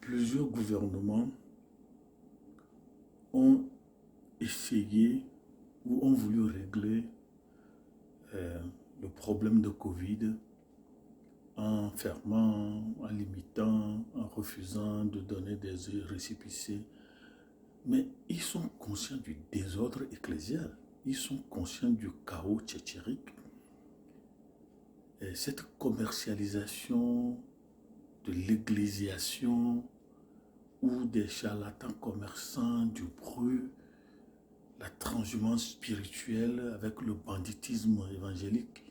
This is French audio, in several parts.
plusieurs gouvernements ont essayé ou ont voulu régler le problème de Covid en fermant, en limitant, en refusant de donner des récépissés. Mais ils sont conscients du désordre ecclésial. Ils sont conscients du chaos tchétchérique. Et cette commercialisation de l'ecclésiation ou des charlatans commerçants du bruit, la transhumance spirituelle avec le banditisme évangélique,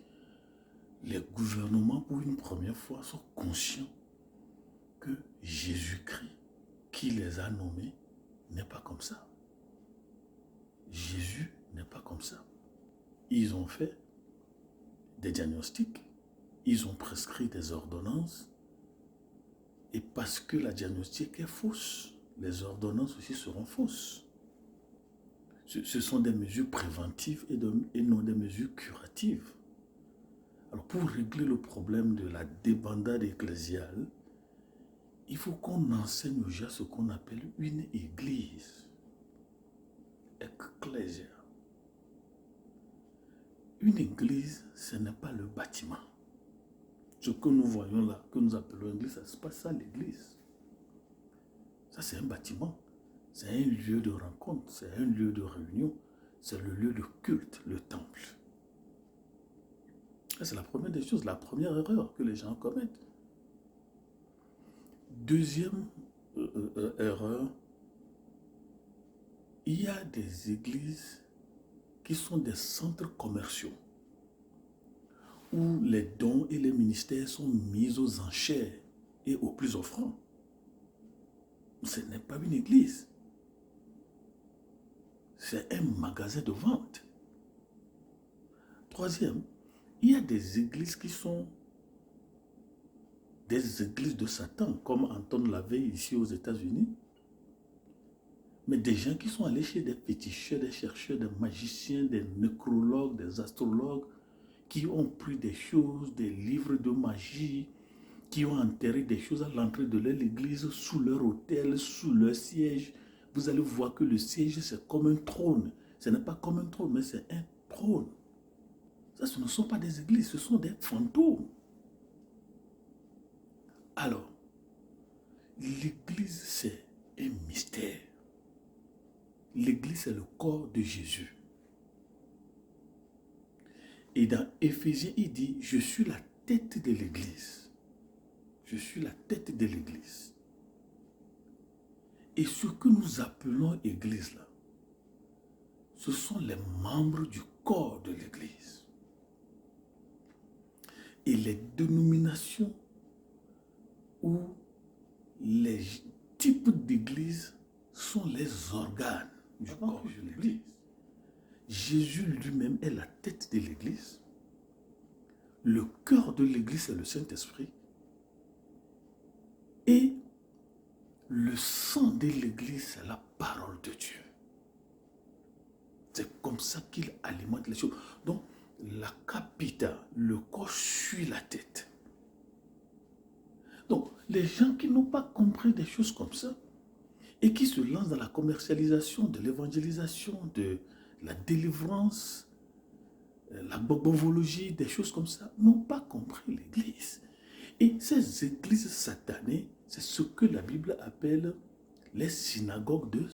les gouvernements, pour une première fois, sont conscients que Jésus-Christ, qui les a nommés, n'est pas comme ça. Jésus n'est pas comme ça. Ils ont fait des diagnostics, ils ont prescrit des ordonnances, et parce que la diagnostic est fausse, les ordonnances aussi seront fausses. Ce sont des mesures préventives et non des mesures curatives. Alors pour régler le problème de la débandade ecclésiale, il faut qu'on enseigne aux gens ce qu'on appelle une église. Ecclésia. Une église, ce n'est pas le bâtiment. Ce que nous voyons là, que nous appelons église, ce n'est pas ça l'église. Ça, c'est un bâtiment. C'est un lieu de rencontre, c'est un lieu de réunion, c'est le lieu de culte, le temple. C'est la première des choses, la première erreur que les gens commettent. Deuxième erreur, il y a des églises qui sont des centres commerciaux où les dons et les ministères sont mis aux enchères et aux plus offrants. Ce n'est pas une église. C'est un magasin de vente. Troisième, il y a des églises qui sont des églises de Satan, comme Anton l'avait ici aux États-Unis. Mais des gens qui sont allés chez des féticheurs, des chercheurs, des magiciens, des nécrologues, des astrologues, qui ont pris des choses, des livres de magie, qui ont enterré des choses à l'entrée de leur église, sous leur autel, sous leur siège. Vous allez voir que le siège, c'est comme un trône. Ce n'est pas comme un trône, mais c'est un trône. Ça, ce ne sont pas des églises, ce sont des fantômes. Alors, l'église, c'est un mystère. L'église, c'est le corps de Jésus. Et dans Éphésiens, il dit, je suis la tête de l'église. Je suis la tête de l'église. Et ce que nous appelons église là, ce sont les membres du corps de l'église. Et les dénominations ou les types d'église sont les organes du corps de l'église. Jésus lui-même est la tête de l'église. Le cœur de l'église, c'est le Saint-Esprit. Et le sang de l'église, c'est la parole de Dieu. C'est comme ça qu'il alimente les choses. Donc, la capita, le corps suit la tête. Donc, les gens qui n'ont pas compris des choses comme ça et qui se lancent dans la commercialisation de l'évangélisation, de la délivrance, la bobovologie, des choses comme ça, n'ont pas compris l'église. Et ces églises satanées, c'est ce que la Bible appelle les synagogues de